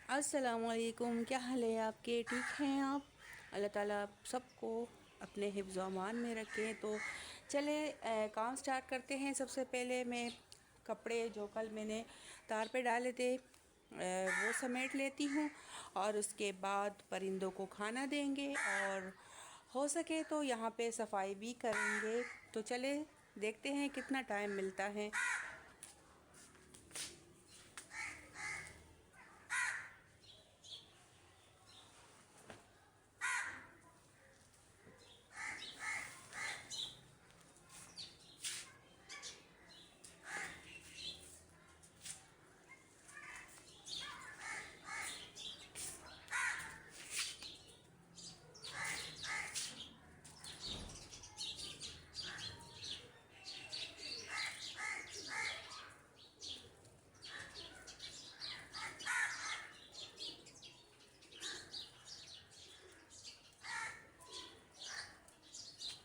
अस्सलामुअलैकुम। क्या हाल है आपके? ठीक हैं आप? अल्लाह ताला आप सबको अपने हिफ्ज़ व अमान में रखें। तो चले काम स्टार्ट करते हैं। सबसे पहले मैं कपड़े जो कल मैंने तार पे डाले थे वो समेट लेती हूँ, और उसके बाद परिंदों को खाना देंगे और हो सके तो यहाँ पे सफाई भी करेंगे। तो चले देखते हैं कितना टाइम मिलता है।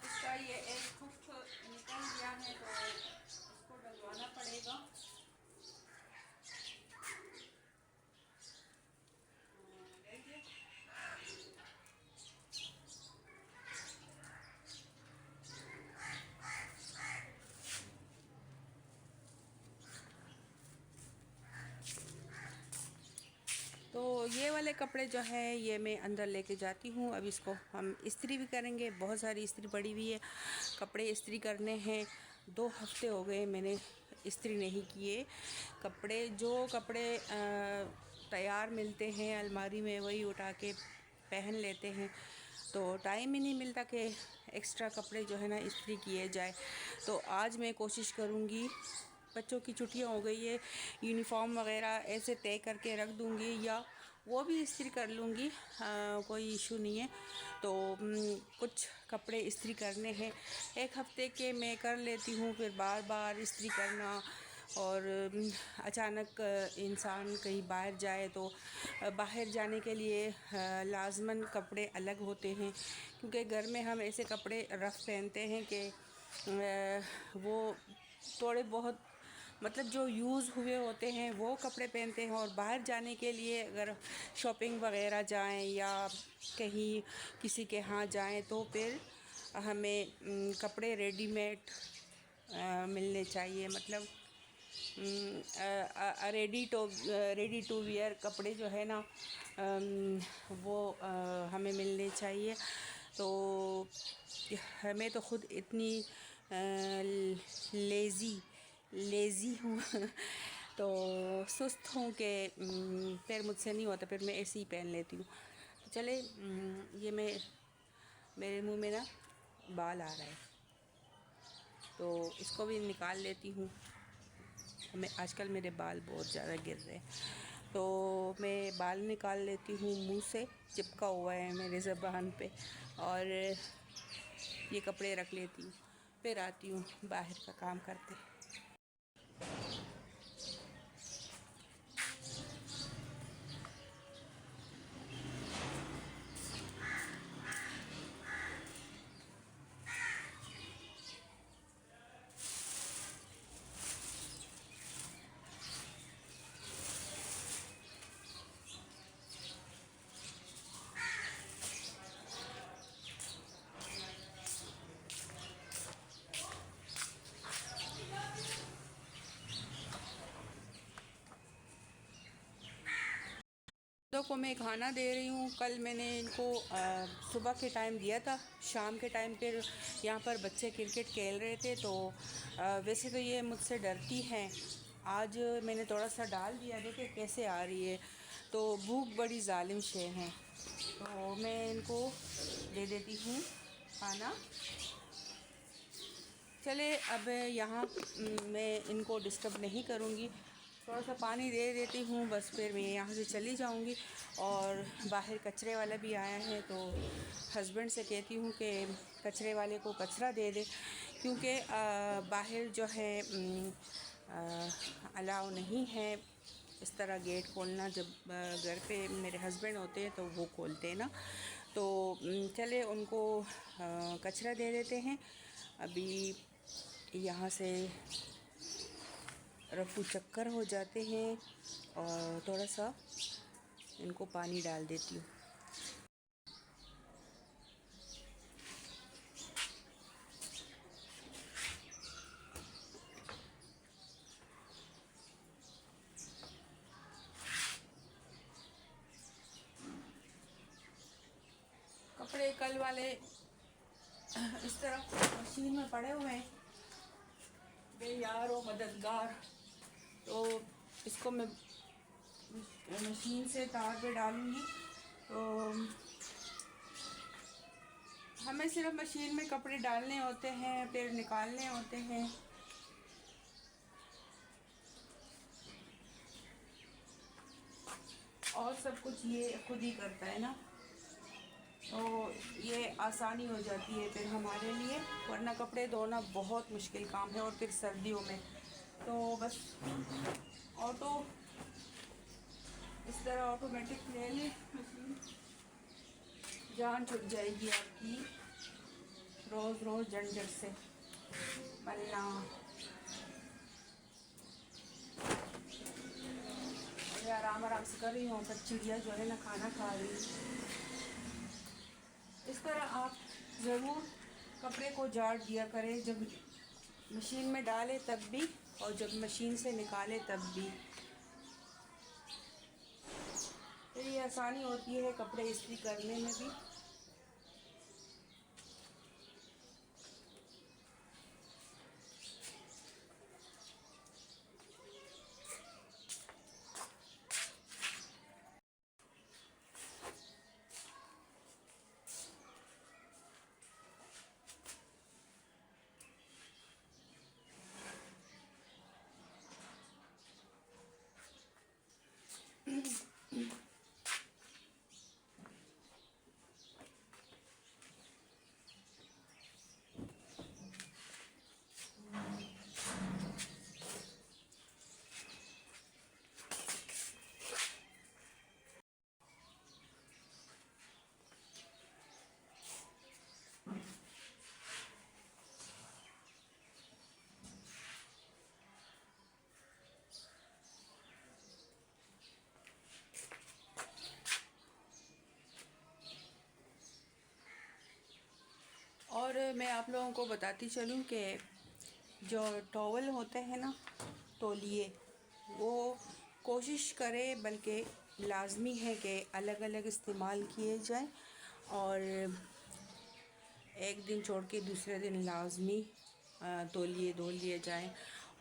इसका ये एक खुश्क निकल गया है तो इसको डलवाना पड़ेगा। तो ये वाले कपड़े जो है ये मैं अंदर लेके जाती हूँ। अब इसको हम इस्त्री भी करेंगे। बहुत सारी इस्त्री पड़ी हुई है, कपड़े इस्त्री करने हैं। 2 हफ्ते हो गए मैंने इस्त्री नहीं किए। जो कपड़े तैयार मिलते हैं अलमारी में वही उठा के पहन लेते हैं, तो टाइम ही नहीं मिलता कि एक्स्ट्रा कपड़े जो है ना इस्त्री किए जाए। तो आज मैं कोशिश करूँगी, बच्चों की छुट्टियां हो गई है, यूनिफॉर्म वगैरह ऐसे तय करके रख दूँगी या वो भी इस्त्री कर लूँगी, कोई इशू नहीं है। तो कुछ कपड़े इस्त्री करने हैं, 1 हफ्ते के मैं कर लेती हूँ, फिर बार बार इस्त्री करना। और अचानक इंसान कहीं बाहर जाए तो बाहर जाने के लिए लाजमन कपड़े अलग होते हैं, क्योंकि घर में हम ऐसे कपड़े रफ़ पहनते हैं कि वो थोड़े बहुत मतलब जो यूज़ हुए होते हैं वो कपड़े पहनते हैं। और बाहर जाने के लिए अगर शॉपिंग वगैरह जाएं या कहीं किसी के यहाँ जाएं तो फिर हमें कपड़े रेडीमेड मिलने चाहिए। मतलब रेडी टू वियर कपड़े जो है ना वो हमें मिलने चाहिए। तो मैं तो ख़ुद इतनी लेज़ी हूँ तो सुस्त हूँ कि फिर मुझसे नहीं होता, फिर मैं ऐसे ही पहन लेती हूँ। तो चले ये मेरे मुंह में ना बाल आ रहा है तो इसको भी निकाल लेती हूँ। आजकल मेरे बाल बहुत ज़्यादा गिर रहे हैं, तो मैं बाल निकाल लेती हूँ। मुंह से चिपका हुआ है मेरे ज़बान पे, और ये कपड़े रख लेती हूँ, फिर आती हूँ बाहर का काम करते। को मैं खाना दे रही हूँ। कल मैंने इनको सुबह के टाइम दिया था, शाम के टाइम पर यहाँ पर बच्चे क्रिकेट खेल रहे थे, तो वैसे तो ये मुझसे डरती हैं। आज मैंने थोड़ा सा डाल दिया, देखिए कैसे आ रही है। तो भूख बड़ी जालिम शे है, तो मैं इनको दे देती हूँ खाना। चले अब यहाँ मैं इनको डिस्टर्ब नहीं करूँगी, थोड़ा सा पानी दे देती हूँ बस, फिर मैं यहाँ से चली जाऊँगी। और बाहर कचरे वाला भी आया है तो हस्बैंड से कहती हूँ कि कचरे वाले को कचरा दे दे, क्योंकि बाहर जो है अलाउ नहीं है इस तरह गेट खोलना। जब घर पे मेरे हस्बैंड होते हैं तो वो खोलते हैं ना। तो चले उनको कचरा दे देते हैं। अभी यहाँ से रफू चक्कर हो जाते हैं और थोड़ा सा इनको पानी डाल देती हूँ। कपड़े कल वाले इस तरह मशीन में पड़े हुए हैं बेयार और मददगार, तो इसको मैं मशीन से तार पे डालूँगी। तो हमें सिर्फ मशीन में कपड़े डालने होते हैं, फिर निकालने होते हैं। और सब कुछ ये खुद ही करता है ना, तो ये आसानी हो जाती है फिर हमारे लिए, वरना कपड़े धोना बहुत मुश्किल काम है। और फिर सर्दियों में तो बस ऑटो इस तरह ऑटोमेटिक ले ले मशीन, जान छुट जाएगी आपकी रोज़ रोज़ झंझट से बनना। और आराम आराम से कर रही हूँ, पर चिड़िया जो है ना खाना खा रही है। इस तरह आप ज़रूर कपड़े को झाड़ दिया करें, जब मशीन में डालें तब भी और जब मशीन से निकालें तब भी। तो ये आसानी होती है कपड़े इस्त्री करने में भी। और मैं आप लोगों को बताती चलूँ कि जो टॉवल होते हैं ना, तौलिए, वो कोशिश करें, बल्कि लाजमी है कि अलग अलग इस्तेमाल किए जाएं और एक दिन छोड़ के दूसरे दिन लाजमी तौलिए धो लिए जाएं।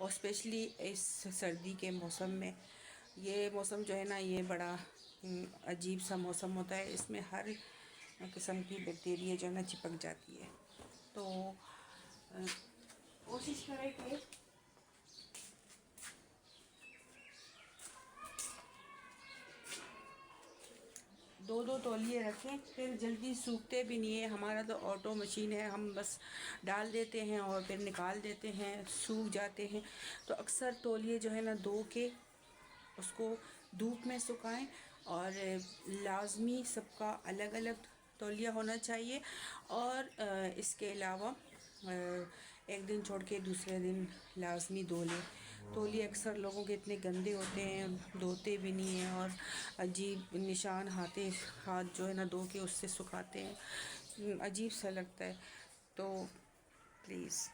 और स्पेशली इस सर्दी के मौसम में, ये मौसम जो है ना, ये बड़ा अजीब सा मौसम होता है। इसमें हर किस्म की बैक्टीरिया जो है ना चिपक जाती है। तो कोशिश करें कि दो दो तौलिए रखें, फिर जल्दी सूखते भी नहीं है। हमारा तो ऑटो मशीन है, हम बस डाल देते हैं और फिर निकाल देते हैं, सूख जाते हैं। तो अक्सर तौलिए जो है ना धो के उसको धूप में सुखाएं और लाजमी सबका अलग अलग तौलिया होना चाहिए। और इसके अलावा एक दिन छोड़ के दूसरे दिन लाजमी धो लें। तौलिए अक्सर लोगों के इतने गंदे होते हैं, धोते भी नहीं हैं और अजीब निशान हाथ जो है ना धो के उससे सुखाते हैं, अजीब सा लगता है। तो प्लीज़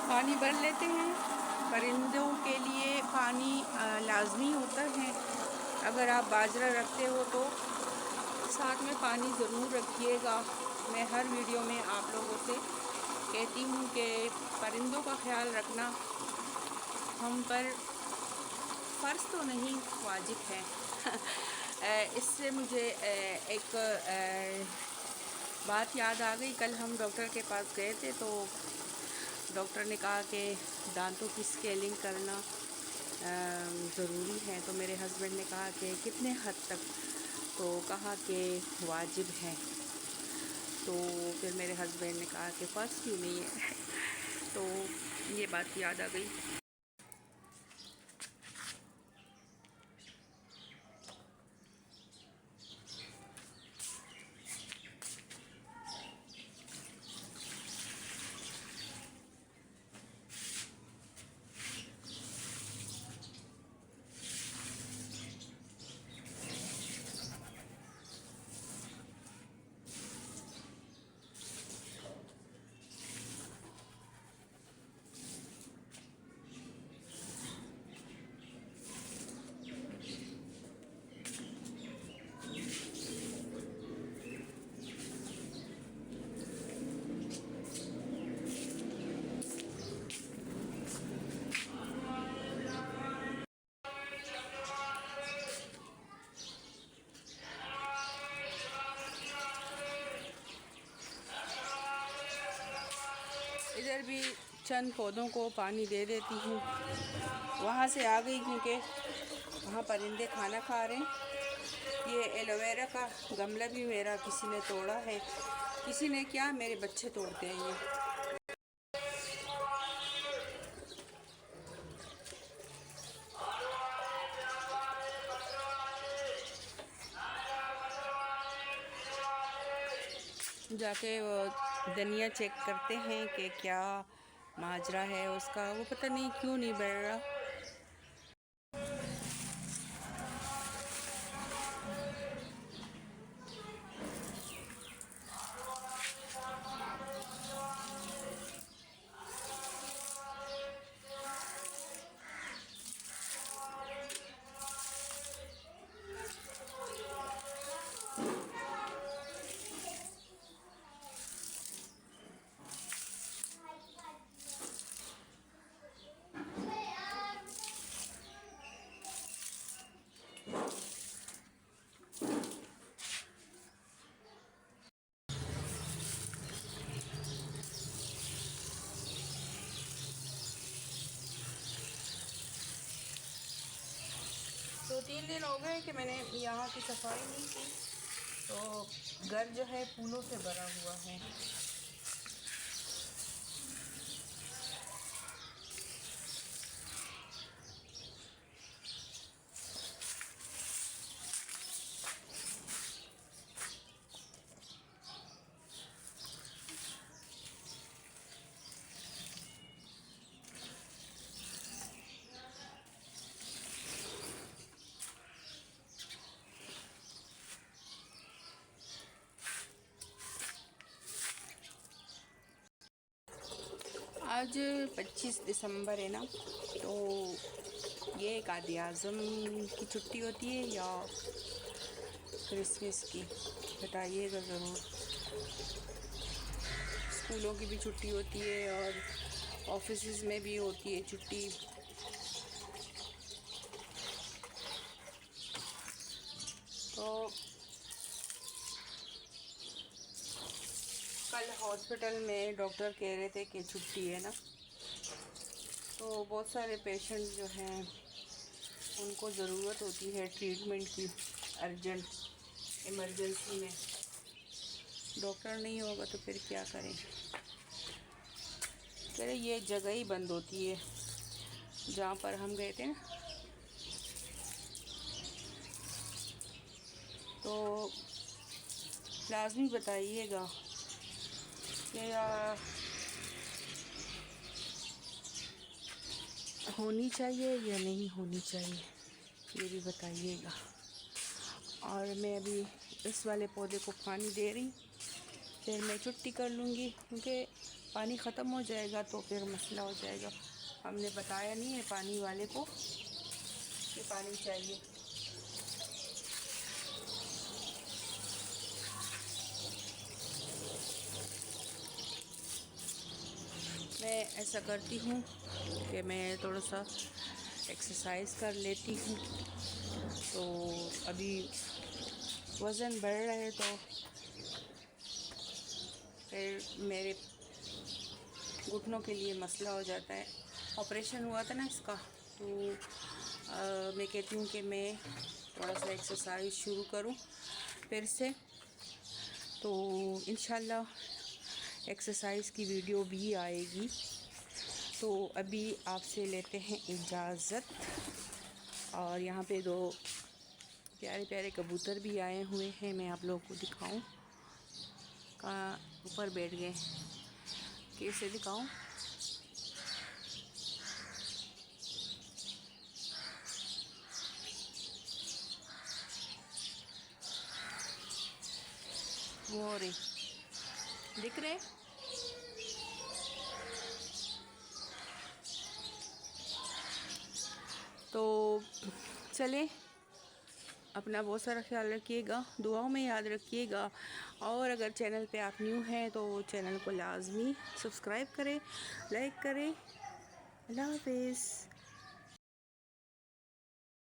पानी भर लेते हैं। परिंदों के लिए पानी लाजमी होता है। अगर आप बाजरा रखते हो तो साथ में पानी ज़रूर रखिएगा। मैं हर वीडियो में आप लोगों से कहती हूँ कि परिंदों का ख्याल रखना हम पर फ़र्ज़ तो नहीं, वाजिब है। इससे मुझे एक बात याद आ गई। कल हम डॉक्टर के पास गए थे, तो डॉक्टर ने कहा कि दांतों की स्केलिंग करना ज़रूरी है। तो मेरे हस्बैंड ने कहा कि कितने हद तक, तो कहा कि वाजिब है। तो फिर मेरे हस्बैंड ने कहा कि फ़र्ज़ क्यों नहीं है। तो ये बात याद आ गई। इधर भी चंद पौधों को पानी दे देती हूँ। वहाँ से आ गई क्योंकि वहाँ परिंदे खाना खा रहे हैं। ये एलोवेरा का गमला भी मेरा किसी ने तोड़ा है। किसी ने क्या, मेरे बच्चे तोड़ते हैं ये। जाके वो धनिया चेक करते हैं कि क्या माजरा है उसका। वो पता नहीं क्यों नहीं बढ़ रहा। तो 3 दिन हो गए कि मैंने यहाँ की सफाई नहीं की, तो घर जो है फूलों से भरा हुआ है। आज 25 दिसंबर है ना, तो ये कायद-ए-आज़म की छुट्टी होती है या क्रिसमस की, बताइएगा ज़रूर। स्कूलों की भी छुट्टी होती है और ऑफिसेज़ में भी होती है छुट्टी। तो कल हॉस्पिटल में डॉक्टर कह रहे थे कि छुट्टी है ना, तो बहुत सारे पेशेंट जो हैं उनको ज़रूरत होती है ट्रीटमेंट की, अर्जेंट इमरजेंसी में। डॉक्टर नहीं होगा तो फिर क्या करें। कह रहे ये जगह ही बंद होती है जहाँ पर हम गए थे ना, तो लाजमी बताइएगा कि होनी चाहिए या नहीं होनी चाहिए, ये भी बताइएगा। और मैं अभी इस वाले पौधे को पानी दे रही, फिर मैं छुट्टी कर लूँगी क्योंकि पानी ख़त्म हो जाएगा तो फिर मसला हो जाएगा। हमने बताया नहीं है पानी वाले को कि पानी चाहिए। मैं ऐसा करती हूँ कि मैं थोड़ा सा एक्सरसाइज कर लेती हूँ। तो अभी वज़न बढ़ रहा है तो फिर मेरे घुटनों के लिए मसला हो जाता है। ऑपरेशन हुआ था ना इसका, तो मैं कहती हूँ कि मैं थोड़ा सा एक्सरसाइज शुरू करूँ फिर से। तो इंशाल्लाह एक्सरसाइज की वीडियो भी आएगी। तो अभी आपसे लेते हैं इजाज़त। और यहाँ पे 2 प्यारे प्यारे कबूतर भी आए हुए हैं, मैं आप लोगों को दिखाऊं। कहाँ ऊपर बैठ गए, कैसे दिखाऊं। वो रे दिख रहे। तो चले, अपना बहुत सारा ख्याल रखिएगा, दुआओं में याद रखिएगा। और अगर चैनल पे आप न्यू हैं तो चैनल को लाजमी सब्सक्राइब करें, लाइक करें। अल्लाह हाफ़िज़।